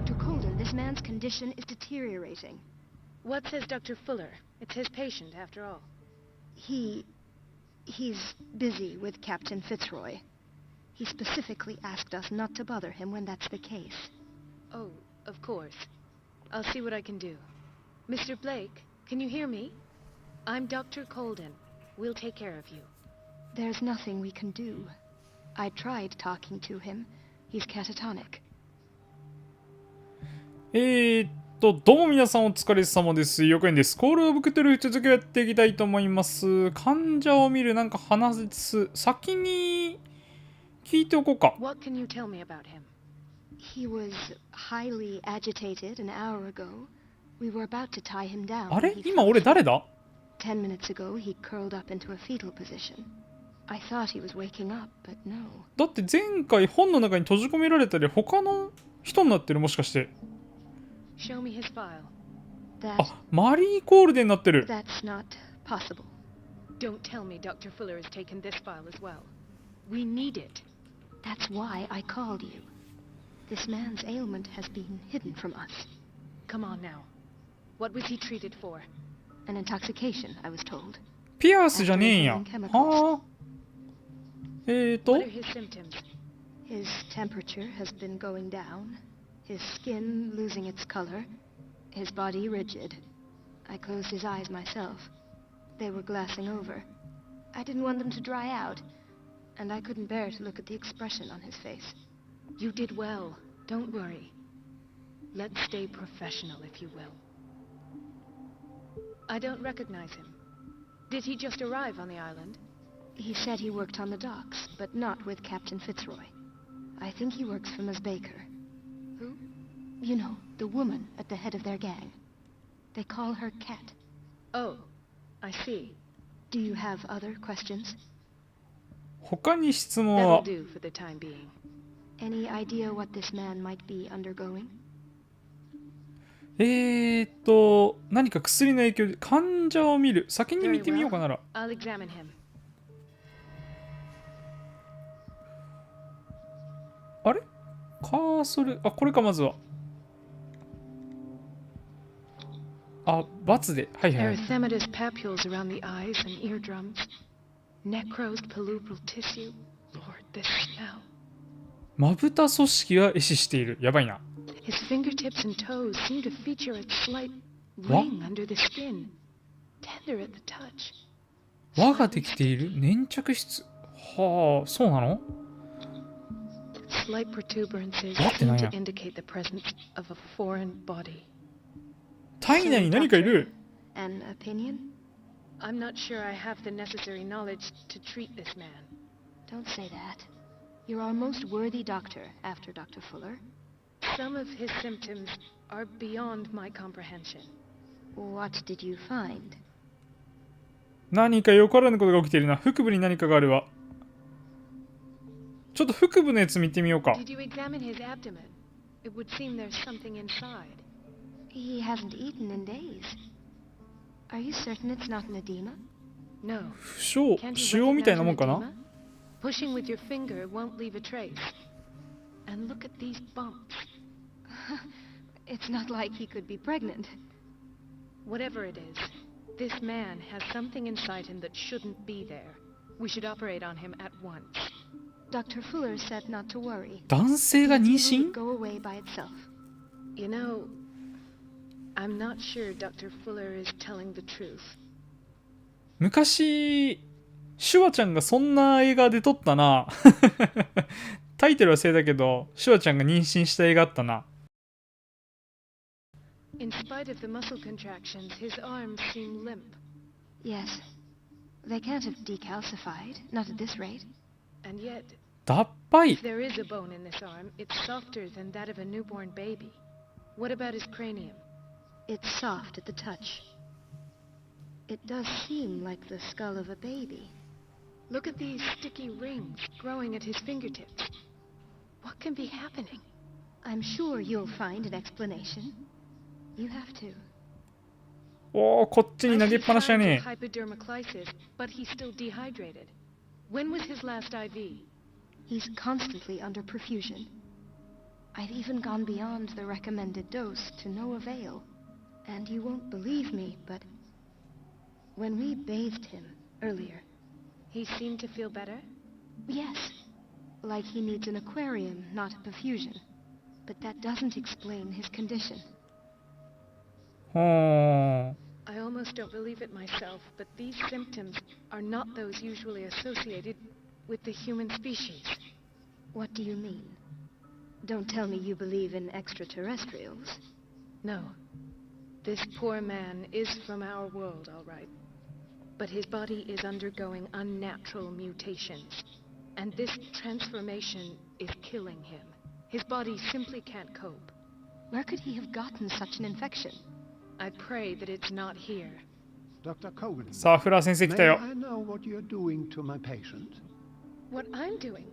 Dr. Colden, this man's condition is deteriorating. What says Dr. Fuller? It's his patient, after all. He's busy with Captain Fitzroy. He specifically asked us not to bother him when that's the case. Oh, of course. I'll see what I can do. Mr. Blake, can you hear me? I'm Dr. Colden. We'll take care of you. There's nothing we can do. I tried talking to him. He's catatonic. どうも皆さんお疲れ様です。よくやんです。コールオブクトゥルフ続きをやっていきたいと思います。患者を見る、なんか話す。先に聞いておこうか。What can you tell me about him? He was highly agitated an hour ago. We were about to tie him down. あれ今俺誰だ 10 minutes ago, he curled up into a fetal position. I thought he was waking up, but no. だって前回本の中に閉じ込められたり他の人になってるもしかして。Show me his file. あ、マリー・コールデンになってる。That's not possible. Don't tell me Dr. Fuller has taken this file as well. We need it. That's why I called you. This man's ailment has been hidden from us. Come on now. What was he treated for? An intoxication, I was told. ピアースじゃねえんや。はあ。What are his symptoms? His temperature has been going down. His skin losing its color. His body rigid. I closed his eyes myself. They were glassing over. I didn't want them to dry out, and I couldn't bear to look at the expression on his face. You did well. Don't worry. Let's stay professional, if you will. I don't recognize him. Did he just arrive on the island? He said he worked on the docks, but not with Captain Fitzroy. I think he works for Miss Baker. Who? You know, the woman at the head of their gang. They call her Cat. Oh, I see. Do you have other questions? 他に質問 That'll は do for the time being. Any idea what this man might be undergoing? 何か薬の影響で患者を見る。先に見てみようかなら。I'll examine him. あれカーソル、あ、これかまずは。あ、×で。はいはい。Erythematous papules around the eyes and eardrums. Necrosed palpebral tissue. Lord, this smell. まぶた組織が壊死している。やばいな。His fingertips and toes seem to feature a slight ring under the skin. Tender at the touch. 輪ができている粘着質。はあ、そうなの Slight protuberances 輪って seem 何 to や indicate the presence of a foreign body. 体内に何かいる An opinion? I'm not sure I have the necessary knowledge to treat this man. Don't say that. You're our most worthy doctor after Dr. Fuller. Some of his symptoms are beyond my comprehension. What did you find? 何かよからぬことが起きているな。腹部に何かがあるわ。ちょっと腹部のやつ見てみようか。 Did you examine his abdomen? It would seem there's something inside. He hasn't eaten in days. Are you certain it's not an edema? No. 不詳、 Can't 腫 you 瘍みたい recognize なも an んかな edema? Pushing with your finger won't leave a trace. And look at these bumps. It's not like he could be pregnant. Whatever it is, this man has something inside him that shouldn't be there. We should operate on him at once. Dr. Fuller said not to worry. 男性が The 妊 edema 娠 would go away by itself. You know, I'm not sure Dr. Fuller is telling the truth. 昔、シュワちゃんがそんな映画で撮ったな。タイトルは忘れたけど、シュワちゃんが妊娠した映画あったな。In spite of the muscle contractions, his arms seem limp. Yes. They can't have decalcified, not at this rate. And yet, 脱灰 if there is a bone in this arm, it's softer than that of a newborn baby. What about his cranium? It's soft at the touch. It does seem like the skull of a baby. Look at these sticky rings growing at his fingertips. What can be happening? I'm sure you'll find an explanation. You have to. おー、こっちに投げっぱなしや I see ね。 signs of hypodermoclysis, but he's still dehydrated. When was his last IV? He's constantly under perfusion. I've even gone beyond the recommended dose to no avail. And you won't believe me, but when we bathed him earlier... He seemed to feel better? Yes, like he needs an aquarium, not a perfusion. But that doesn't explain his condition. Oh. I almost don't believe it myself, but these symptoms are not those usually associated with the human species. What do you mean? Don't tell me you believe in extraterrestrials. No. This poor man is from our world, all right. But his body is undergoing unnatural mutations. And this transformation is killing him. His body simply can't cope. Where could he have gotten such an infection? I pray that it's not here. Dr. Cohen, さあ、フラー先生来た may よ。 I know what you're doing to my patient? What I'm doing?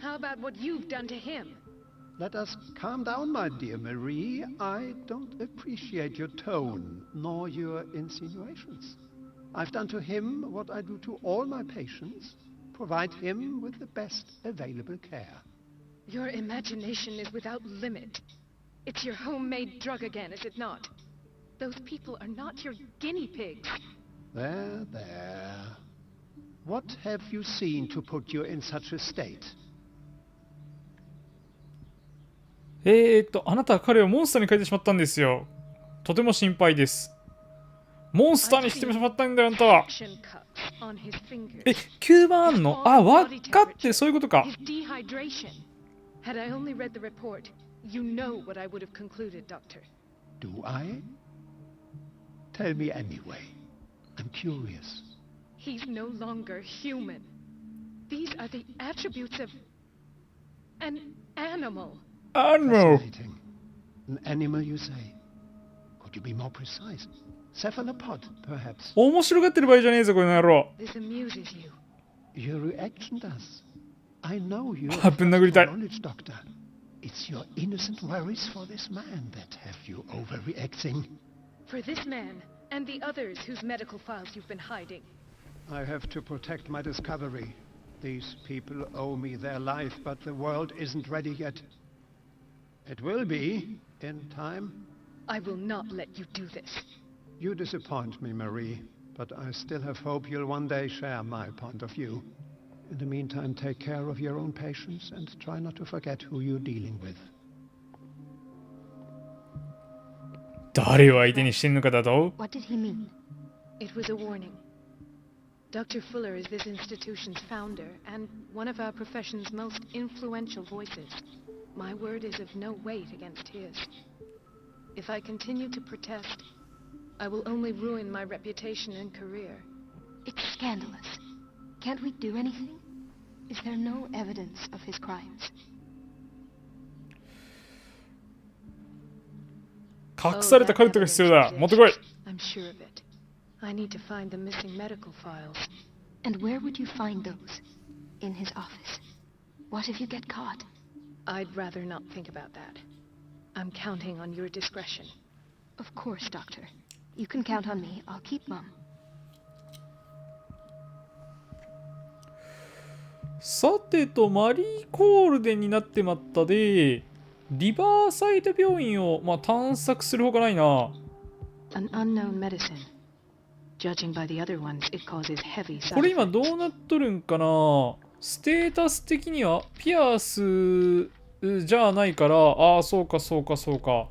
How about what you've done to him? Let us calm down, my dear Marie. I don't appreciate your tone, nor your insinuations. I've done to him what I do to all my patients. Provide him with the best available care. Your imagination is without limit. It's your homemade drug again, is it not? Those people are not your guinea pigs. There, there. What have you seen to put you in such a state? あなたは彼をモンスターに変えてしまったんですよ。とても心配です。モンスターにしてしまったんだよ、あんたは。吸盤あんの？あ、わかって、そういうことか。Had I only read the report, you know what I would have concluded, Doctor. Do I? Tell me anyway. I'm curious. He's no longer human. These are the attributes of an animal. Animal. Fascinating. An animal, you say? Could you be more precise? Cephalopod, perhaps. 面白がってる場合じゃねえぞ、この野郎。This amuses you. Your reaction does. I know you Ah, have knowledge, doctor. It's your innocent worries for this man that have you overreacting. For this man and the others whose medical files you've been hiding. I have to protect my discovery. These people owe me their life, but the world isn't ready yet. It will be, in time. I will not let you do this. You disappoint me, Marie, but I still have hope you'll one day share my point of view. In the meantime, take care of your own patients and try not to forget who you're dealing with. 誰を相手にしてんのかだと？ What did he mean? It was a warning. Dr. Fuller is this institution's founder and one of our profession's most influential voices. My word is of no weight against his. If I continue to protest, I will only ruin my reputation and career. It's scandalous. Can't we do anything? Is there no evidence of his crimes? 隠されたカルトが必要だ。持ってこい。I'm sure of it. I need to find the missing medical files. And where would you find those? In his office. What if you get caught? I'd rather not think about that. I'm counting on your discretion. Of course, Doctor. You can count on me. I'll keep mum. さてと、マリーコールデンになってまったで、リバーサイド病院を、探索するほかないな。An unknown medicine. Judging by the other ones, it causes heavy side これ今 effects. どうなっとるんかな。ステータス的にはピアースじゃないから、ああ、そうかそうかそうか。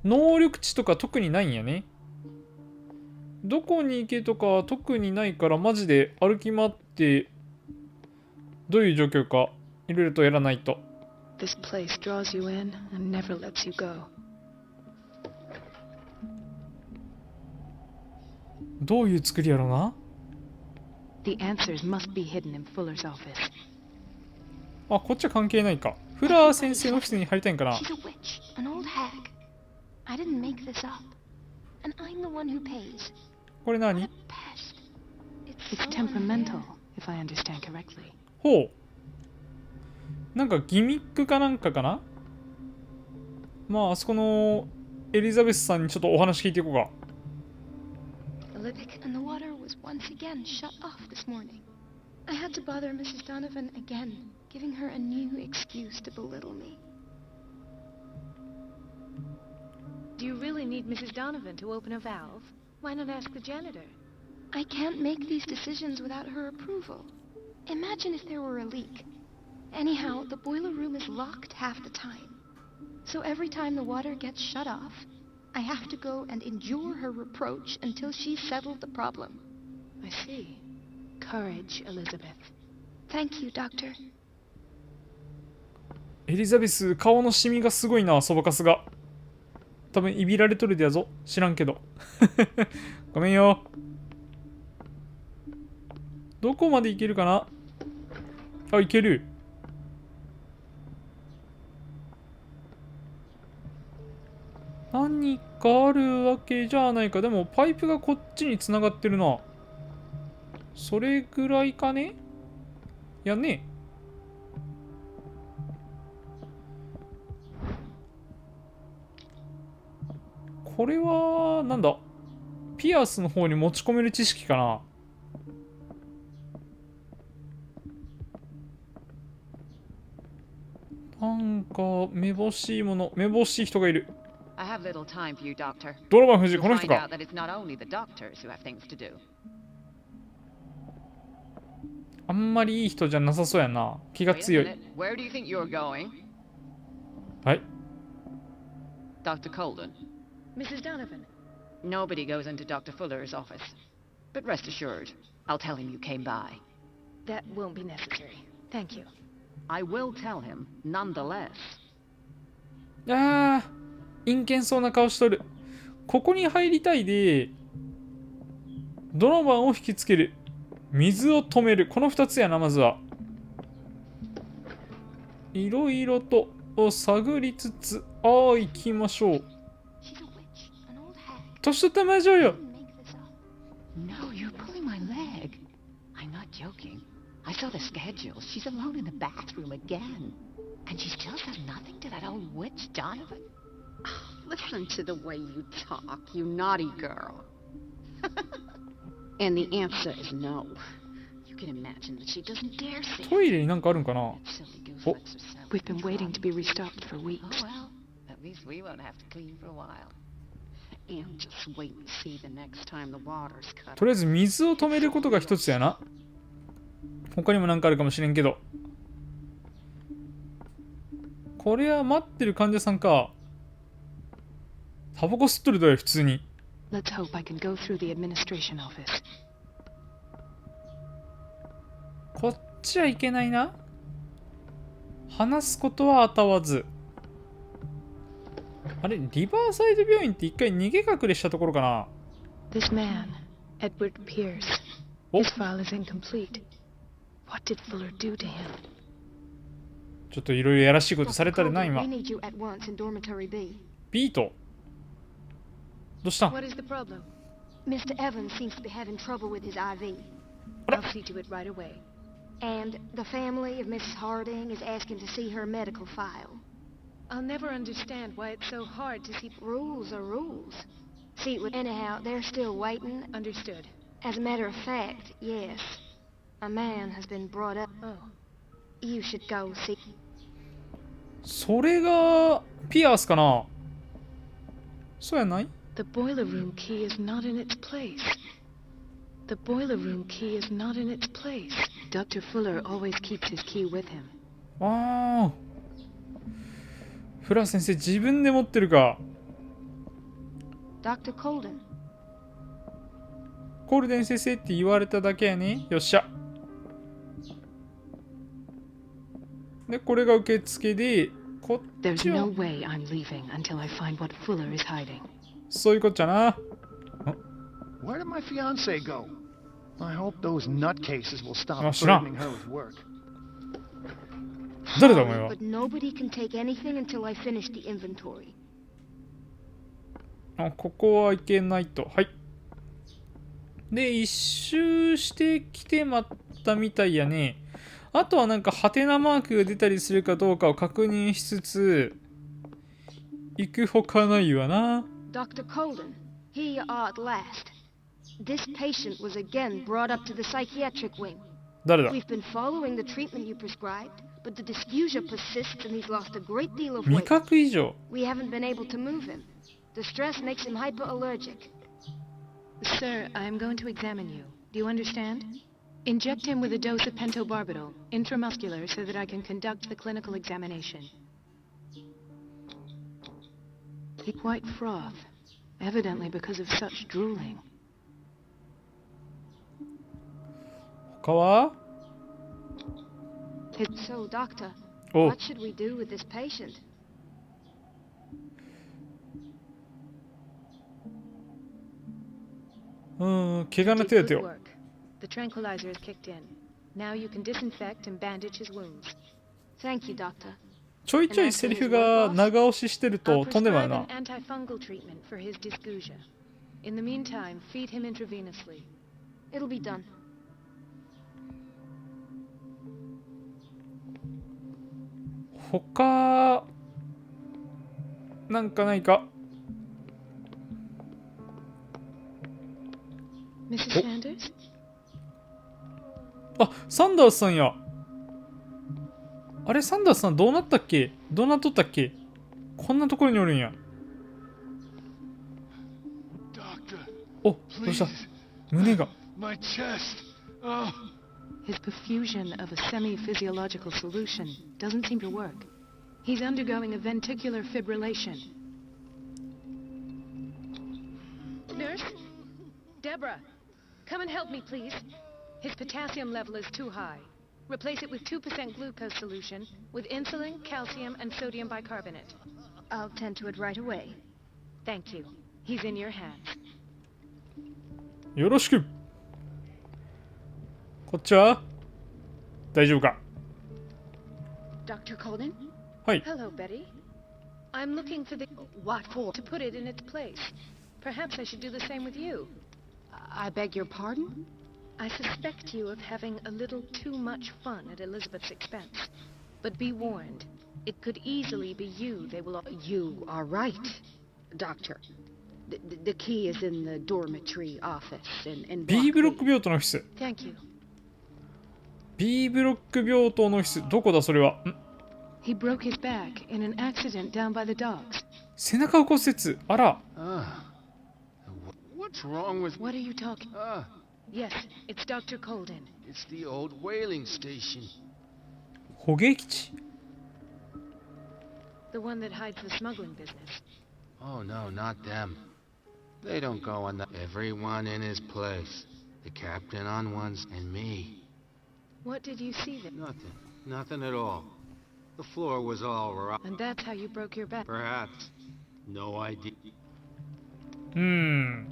能力値とか特にないんやね。どこに行けとかは特にないから、マジで歩き回って、どういう状況か、いろいろとやらないと。This place draws you in and never lets you go. どういう作りやろな。 The answers must be hidden in Fuller's office. あ、こっちは関係ないか。フラー先生のオフィスに入りたいんかな。 She's a witch, an old hag. I didn't make this up. And I'm the one who pays. これ何？ What a pest. It's temperamental, if I understand correctly. ほう。なんかギミックかなんかかな。あそこのエリザベスさんにちょっとお話聞いていこうか。The Lipic and the water was once again shut off this morning. I had to bother Mrs. Donovan again, giving her a new excuse to belittle me. Do you really need Mrs. Donovan to open a valve? Why not ask the janitor? I can't make these decisions without her approval. Imagine if there were a leak. Anyhow, the boiler room is locked half the time. So every time the water gets shut off, I have to go and endure her reproach until she's settled the problem. I see. Courage, Elizabeth. Thank you, Doctor. エリザベス、顔のシミがすごいな、そばかすが。多分、いびられとるでやぞ。知らんけど。ごめんよ。どこまで行けるかなあ、行ける。何かあるわけじゃないか。でも、パイプがこっちに繋がってるな。それぐらいかねいやね。これは、なんだピアスの方に持ち込める知識かな。なんか、めぼしいもの、めぼしい人がいる。ドラマ夫人、この人か。あんまりいい人じゃなさそうやな。気が強い。はい。Dr. Colden. Mrs. Donovan. Nobody goes into Dr. Fuller's office. But rest assured, I'll tell him you came by. That won't be necessary. Thank you. I will tell him, nonetheless. ああ、陰険そうな顔しとる。ここに入りたいで、ドノバンを引きつける。水を止める。この2つやな、まずは。いろいろと探りつつ、行きましょう。年取った魔女よ。No, you're pulling my leg. I'm not joking. I saw the schedule. She's alone in the bathroom again. And she still says nothing to that old witch, Donovan. Listen to the way you talk, you naughty girl. And the answer is no. You can imagine that she doesn't dare say. トイレになんかあるんかな。お、 We've been waiting to be restocked for weeks. Oh well, at least we won't have to clean for a while. And just wait and see the next time the water's cut. とりあえず水を止めることが一つやな。他にもなんかあるかもしれんけど。これは待ってる患者さんか。タバコ吸っとるだよ、普通に。Let's hope I can go through the administration office. こっちはいけないな。話すことは当たわず。あれ、リバーサイド病院って一回逃げ隠れしたところかな。 This man, Edward Pierce. His file is incomplete. What did Fuller do to him? ちょっといろいろやらしいことされたでな、今。 We need you at once in dormitory B. ビート。どうしたん？ What is the problem? Mr. Evans seems to be having trouble with his IV. I'll see to it right away. And the family of Mrs. Harding is asking to see her medical file. I'll never understand why it's so hard to see... Rules are rules. See, anyhow, they're still waiting. Understood. As a matter of fact, yes. A man has been brought up. Oh. You should go see. それがピアースかな。そうやない？ The boiler room key is not in its place. The boiler room key is not in its place. Dr. Fuller always keeps his key with him. ああ。フラー先生自分で持ってるか。Dr. Colden. コールデン先生って言われただけやね。よっしゃ。で、これが受付で、こっち There's は no way I'm leaving until I find what Fuller is hiding. そういうこっちゃな。Where did my fiance go? I hope those nutcases will stop あ、知らん。 burdening her with work. 誰だお前は。 But nobody can take anything until I finish the inventory. あ、ここはいけないと。はい。で、一周してきてまったみたいやね。あとはなんかハテナマークが出たりするかどうかを確認しつつ、行くほかないわな。Dr. Colden, here you are at last. This patient was again brought up to the psychiatric wing. 誰だ？ We've been following the treatment you prescribed, but the dysfusia persists and he's lost a great deal of 味 weight. 覚異常。 We haven't been able to move him. The stress makes him hyperallergic. Sir, I am going to examine you. Do you understand? Inject him with a dose of pentobarbital, intramuscular, so that I can conduct the clinical examination. He quite froth, evidently because of such drooling. 他は So, Doctor, Oh. what should we do with this patient? 怪我の手当て Good を work. The tranquilizer is kicked in. Now you can disinfect and bandage his wounds. Thank you, Doctor. ちょいちょいセリフが長押ししてる I'll と飛んでまう prescribe な an antifungal treatment for his dysgeusia. In the meantime, feed him intravenously. It'll be done. 他なんかないか Mrs. Sanders? あ、サンダースさんや。あれ、サンダースさんどうなったっけ？どうなっとったっけ？こんなところにおるんや。お、どうした？胸が。My chest. Oh. His perfusion of a semi-physiological solution doesn't seem to work. He's undergoing a ventricular fibrillation. Nurse? Deborah, come and help me, please. His potassium level is too high. Replace it with 2% glucose solution with insulin, calcium, and sodium bicarbonate. I'll tend to it right away. Thank you. He's in your hands. よろしく。こっちは大丈夫か？ Dr. Colden? はい。 Hello, Betty. I'm looking for the... What for? To put it in its place. Perhaps I should do the same with you. I beg your pardon? I suspect you of having a little too much fun at Elizabeth's expense. But be warned, it could easily be you they will... You are right, Doctor. The key is in the dormitory office in B Block ブロック B. 病棟のオフィス。 Thank you. B ブロック病棟のオフィス。どこだそれは？ん？ He broke his back in an accident down by the docks. 背中を骨折。あら。 What's wrong with... What are you talking... Yes, it's Dr. Colden. It's the old whaling station. 捕鯨基地。 The one that hides the smuggling business. Oh, no, not them. They don't go on the... Everyone in his place. The captain on one's and me. What did you see there? Nothing. Nothing at all. The floor was all rotten. And that's how you broke your back. Perhaps. No idea. 頑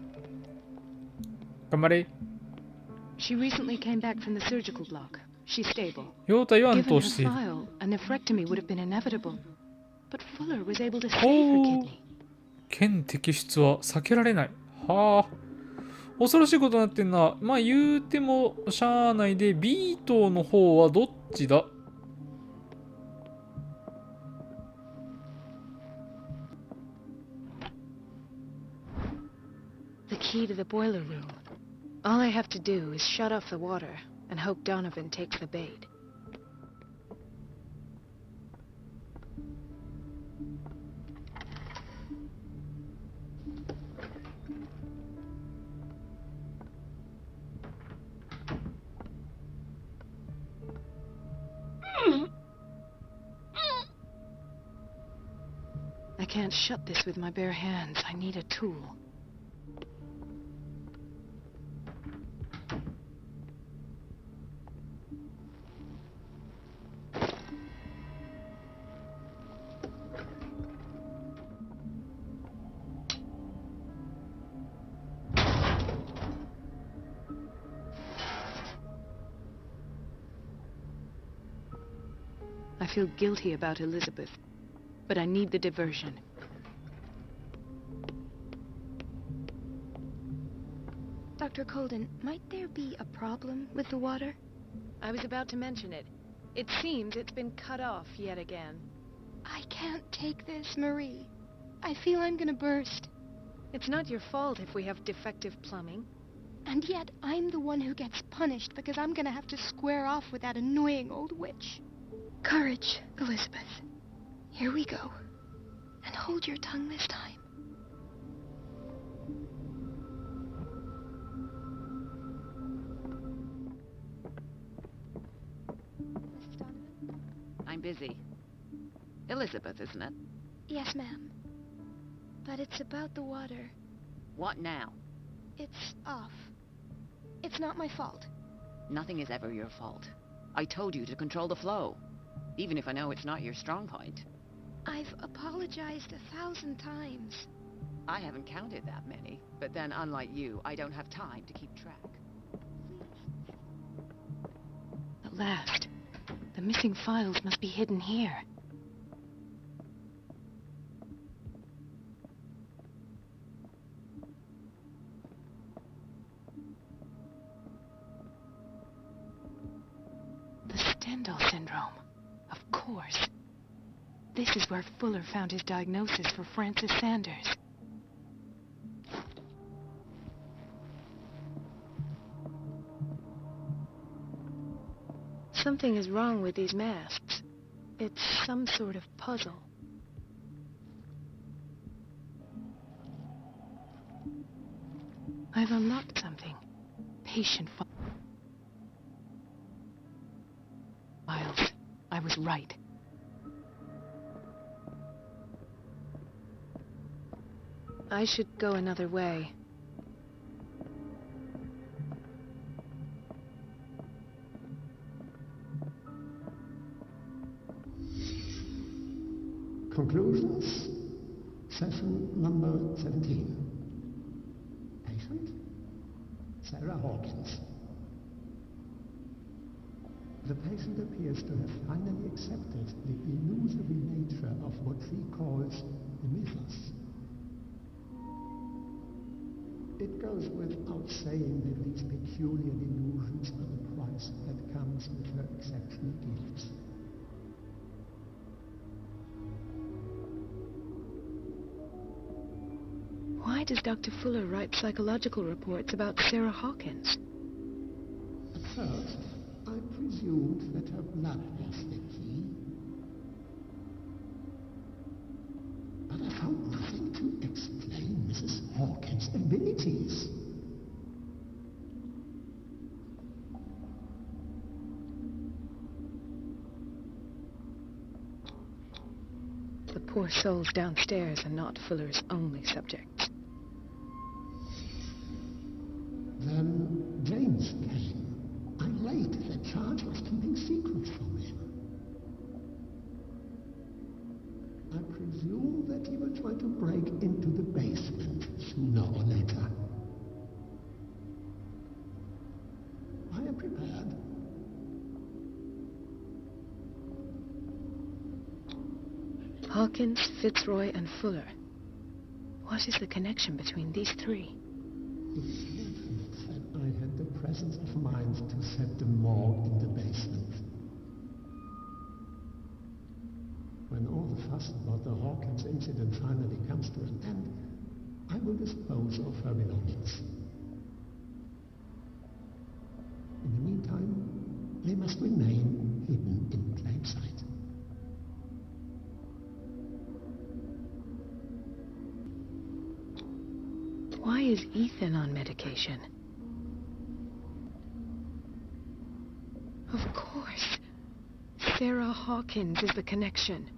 張れ。 She recently came back from the surgical block. She's stable. 容体は安 Given 定 her している。 file, a nephrectomy would have been inevitable. But Fuller was able to save her おー kidney. 腱摘出は避けられない。はあ。恐ろしいことになってんな。まあ言うてもしゃあないで、B 棟の方はどっちだ？ The key to the boiler room. All I have to do is shut off the water and hope Donovan takes the bait. I can't shut this with my bare hands. I need a tool. I feel guilty about Elizabeth, but I need the diversion. Dr. Colden, might there be a problem with the water? I was about to mention it. It seems it's been cut off yet again. I can't take this, Marie. I feel I'm gonna burst. It's not your fault if we have defective plumbing. And yet, I'm the one who gets punished because I'm gonna have to square off with that annoying old witch. Courage, Elizabeth. Here we go. And hold your tongue this time. busy. Elizabeth, isn't it? Yes, ma'am. But it's about the water. What now? It's off. It's not my fault. Nothing is ever your fault. I told you to control the flow, even if I know it's not your strong point. I've apologized 1,000 times. I haven't counted that many, but then unlike you, I don't have time to keep track. At last. The missing files must be hidden here. The Stendhal syndrome. Of course. This is where Fuller found his diagnosis for Francis Sanders. Something is wrong with these masks. It's some sort of puzzle. I've unlocked something. Patient files. I was right. I should go another way. Conclusions. Session number 17. Patient? Sarah Hawkins. The patient appears to have finally accepted the illusory nature of what she calls the mythos. It goes without saying that these peculiar delusions are the price that comes with her exceptional gifts. Why does Dr. Fuller write psychological reports about Sarah Hawkins? At first, I presumed that her blood was the key. But I found nothing to explain Mrs. Hawkins' abilities. The poor souls downstairs are not Fuller's only subjects. Then James came. I laid the charge of keeping secrets from him. I presume that he will try to break into the basement sooner or later. I am prepared. Hawkins, Fitzroy, and Fuller. What is the connection between these three? It's fortunate that I had the presence of mind to set the morgue in the basement. When all the fuss about the Hawkins incident finally comes to an end, I will dispose of her belongings. In the meantime, they must remain hidden in plain sight. Why is Ethan on medication? Of course. Sarah Hawkins is the connection.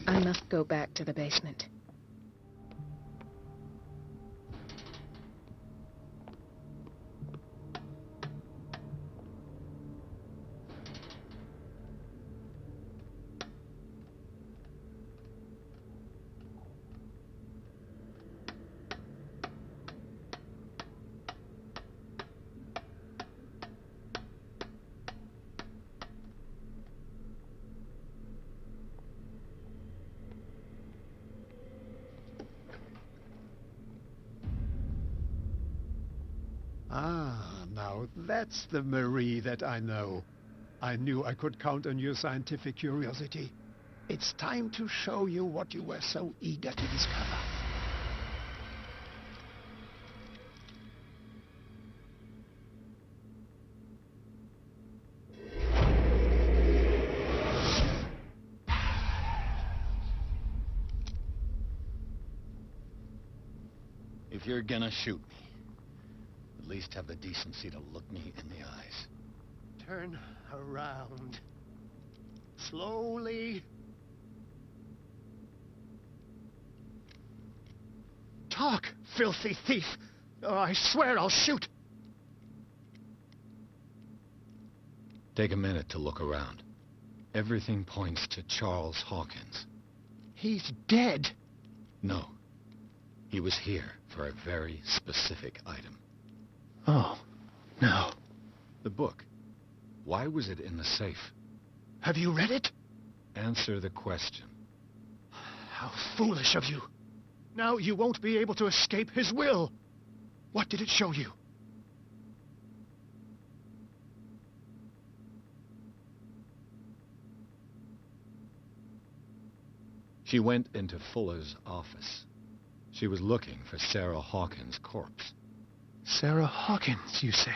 I must go back to the basement. Ah, now that's the Marie that I know. I knew I could count on your scientific curiosity. It's time to show you what you were so eager to discover. If you're gonna shoot me, at least have the decency to look me in the eyes. Turn around. Slowly. Talk, filthy thief, or I swear I'll shoot. Take a minute to look around. Everything points to Charles Hawkins. He's dead. No. He was here for a very specific item. Oh, no. The book. Why was it in the safe? Have you read it? Answer the question. How foolish of you. Now you won't be able to escape his will. What did it show you? She went into Fuller's office. She was looking for Sarah Hawkins' corpse. Sarah Hawkins, you say?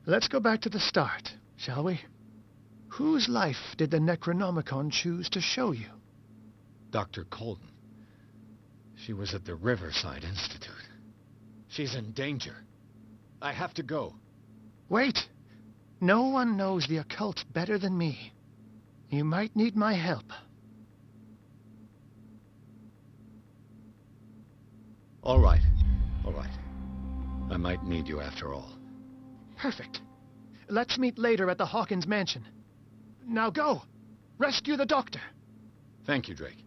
Let's go back to the start, shall we? Whose life did the Necronomicon choose to show you? Dr. Colden. She was at the Riverside Institute. She's in danger. I have to go. Wait. No one knows the occult better than me. You might need my help. All right. All right. I might need you after all. Perfect. Let's meet later at the Hawkins mansion. Now go. Rescue the doctor. Thank you, Drake.